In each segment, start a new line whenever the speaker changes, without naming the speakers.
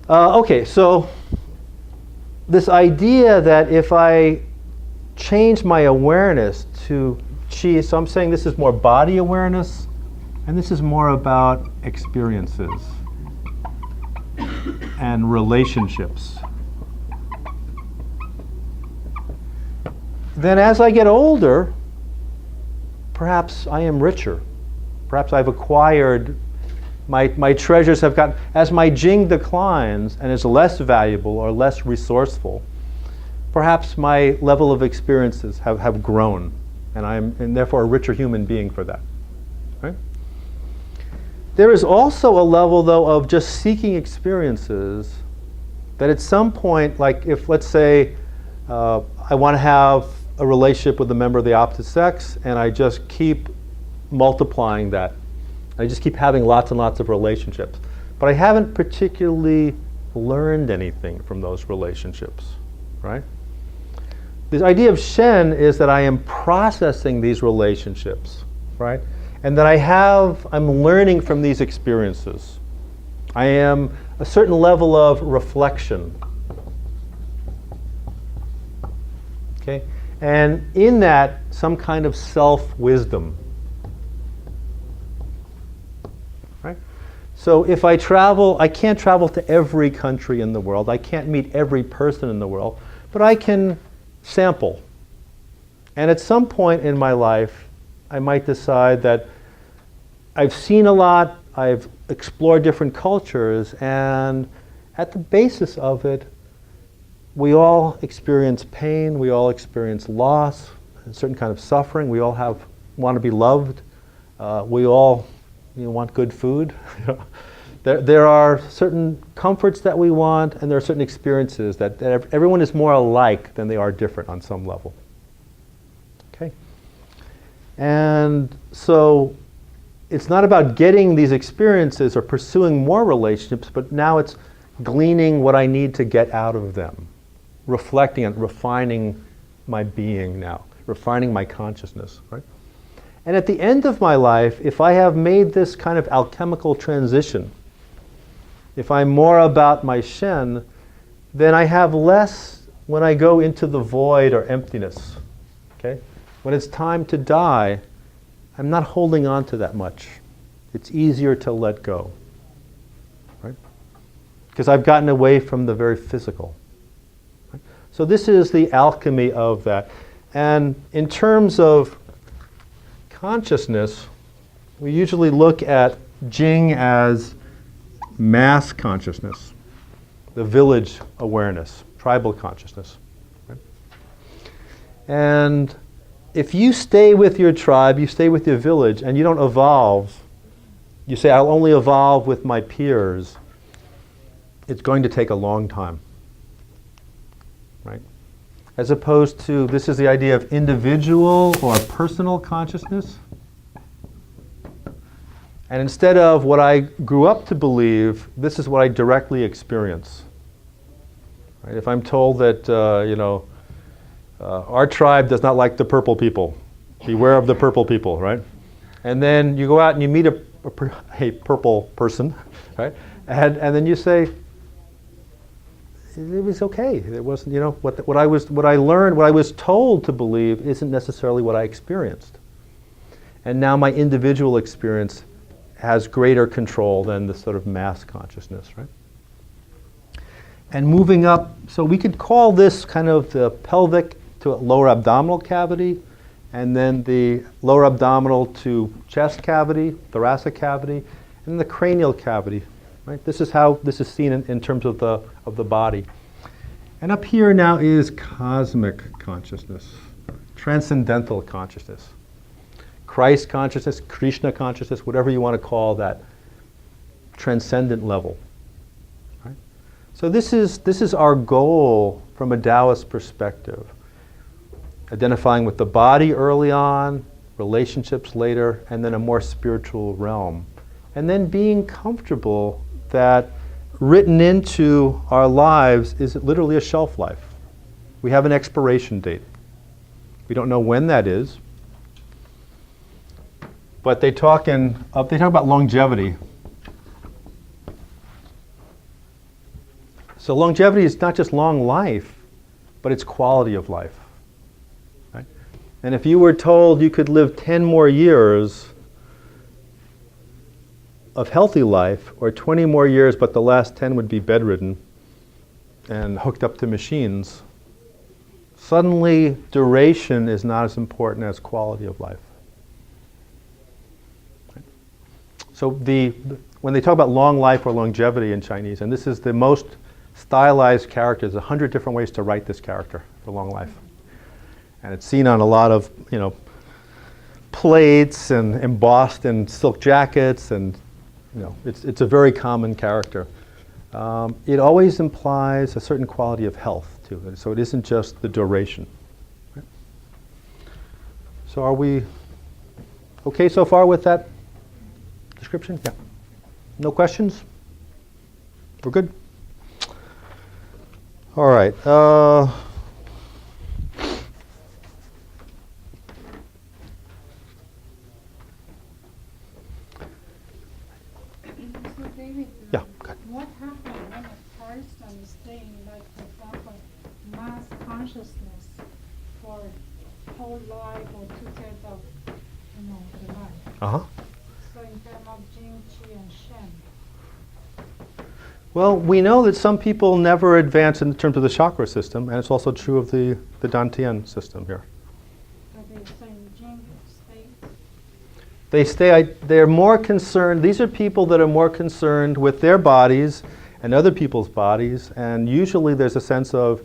Okay, so this idea that if I change my awareness to chi, so I'm saying this is more body awareness, and this is more about experiences and relationships. Then as I get older, perhaps I am richer. Perhaps I've acquired, my treasures have gotten, as my jing declines and is less valuable or less resourceful, perhaps my level of experiences have grown, and therefore a richer human being for that. Right? There is also a level, though, of just seeking experiences that at some point, like if, let's say, I want to have a relationship with a member of the opposite sex, and I just keep multiplying that. I just keep having lots and lots of relationships. But I haven't particularly learned anything from those relationships, right? This idea of Shen is that I am processing these relationships, right? And that I'm learning from these experiences. I am a certain level of reflection. Okay? And in that, some kind of self-wisdom. Right? So if I travel, I can't travel to every country in the world. I can't meet every person in the world. But I can sample. And at some point in my life, I might decide that I've seen a lot, I've explored different cultures, and at the basis of it, we all experience pain, we all experience loss, a certain kind of suffering, we all want to be loved, we all want good food. There are certain comforts that we want, and there are certain experiences that everyone is more alike than they are different on some level. Okay? And so it's not about getting these experiences or pursuing more relationships, but now it's gleaning what I need to get out of them, reflecting and refining my being now, refining my consciousness, right? And at the end of my life, if I have made this kind of alchemical transition, if I'm more about my Shen, then I have less when I go into the void or emptiness, okay? When it's time to die, I'm not holding on to that much. It's easier to let go, right? Because I've gotten away from the very physical. Right? So this is the alchemy of that. And in terms of consciousness, we usually look at Jing as mass consciousness, the village awareness, tribal consciousness. Right? And if you stay with your tribe, you stay with your village, and you don't evolve, you say, I'll only evolve with my peers, it's going to take a long time. Right? As opposed to, this is the idea of individual or personal consciousness. And instead of what I grew up to believe, this is what I directly experience. Right? If I'm told that, our tribe does not like the purple people. Beware of the purple people, right? And then you go out and you meet a purple person, right? And then you say, it was okay. It wasn't, what I learned, what I was told to believe isn't necessarily what I experienced. And now my individual experience has greater control than the sort of mass consciousness, right? And moving up, so we could call this kind of the pelvic to lower abdominal cavity, and then the lower abdominal to chest cavity, thoracic cavity, and the cranial cavity. Right? This is how this is seen in terms of the body. And up here now is cosmic consciousness, transcendental consciousness, Christ consciousness, Krishna consciousness, whatever you want to call that transcendent level. Right? So this is our goal from a Taoist perspective. Identifying with the body early on, relationships later, and then a more spiritual realm. And then being comfortable that written into our lives is literally a shelf life. We have an expiration date. We don't know when that is. But they talk about longevity. So longevity is not just long life, but it's quality of life. Right? And if you were told you could live 10 more years of healthy life, or 20 more years, but the last 10 would be bedridden and hooked up to machines, suddenly duration is not as important as quality of life. So when they talk about long life or longevity in Chinese, and this is the most stylized character, there's 100 different ways to write this character for long life. And it's seen on a lot of, plates and embossed in silk jackets, and it's a very common character. It always implies a certain quality of health too, so it isn't just the duration. Right? So are we okay so far with that description? Yeah. No questions? We're good? All right. Yeah, good.
What happens when a person is staying, like, for example, mass consciousness for whole life or 2/3 of, the life?
Uh-huh.
So in terms of Jing, Qi, and Shen.
Well, we know that some people never advance in terms of the chakra system, and it's also true of the Dantian system here.
So they say Jing stays.
They're more concerned, these are people that are more concerned with their bodies and other people's bodies, and usually there's a sense of,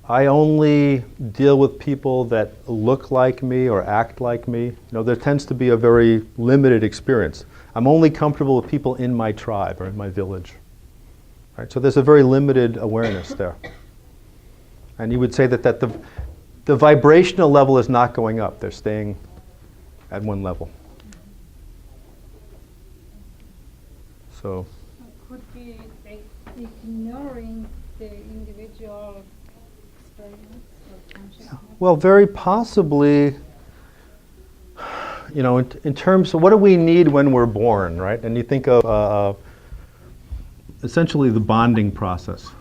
I only deal with people that look like me or act like me. There tends to be a very limited experience. I'm only comfortable with people in my tribe or in my village. Right? So there's a very limited awareness there. And you would say that the vibrational level is not going up. They're staying at one level. So
Could be ignoring the individual experience or consciousness.
well, very possibly, in terms of what do we need when we're born, right? And you think of essentially the bonding process,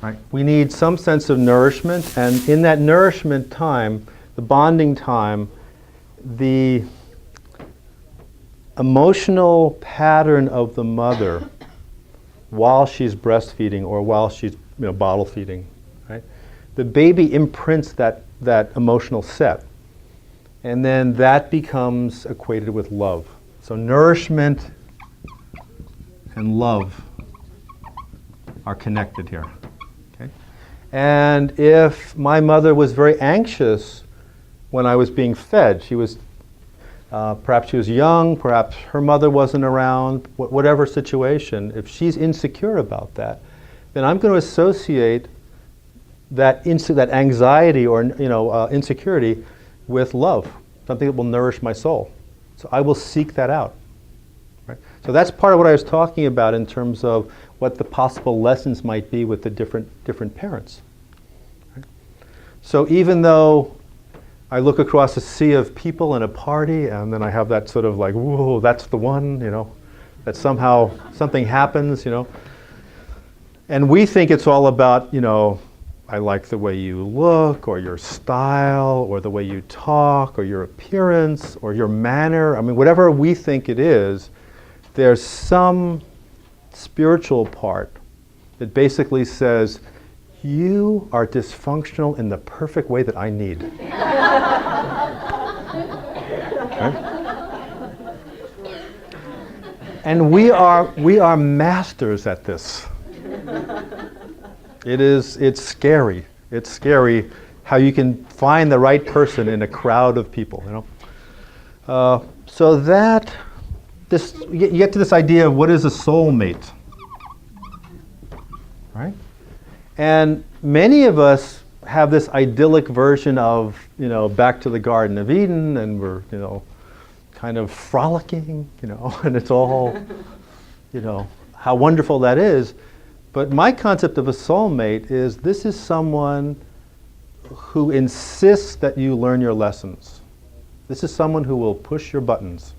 right? We need some sense of nourishment, and in that nourishment time, the bonding time, the emotional pattern of the mother while she's breastfeeding or while she's bottle feeding, right? The baby imprints that emotional set, and then that becomes equated with love. So nourishment and love are connected here. Okay? And if my mother was very anxious when I was being fed, she was perhaps she was young, perhaps her mother wasn't around, whatever situation, if she's insecure about that, then I'm going to associate that anxiety or insecurity with love, something that will nourish my soul. So I will seek that out. Right? So that's part of what I was talking about in terms of what the possible lessons might be with the different parents. Right? So even though I look across a sea of people in a party, and then I have that sort of like, whoa, that's the one, that somehow something happens, and we think it's all about, I like the way you look, or your style, or the way you talk, or your appearance, or your manner. I mean, whatever we think it is, there's some spiritual part that basically says, you are dysfunctional in the perfect way that I need. Right? And we are masters at this. It's scary. It's scary how you can find the right person in a crowd of people, So that you get to this idea of what is a soulmate, right? And many of us have this idyllic version of, back to the Garden of Eden, and we're, kind of frolicking, and it's all, how wonderful that is. But my concept of a soulmate is this is someone who insists that you learn your lessons. This is someone who will push your buttons.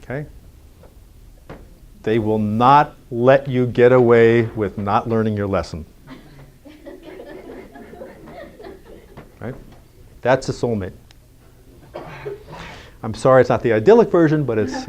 Okay? They will not let you get away with not learning your lesson. Right? That's a soulmate. I'm sorry it's not the idyllic version, but it's...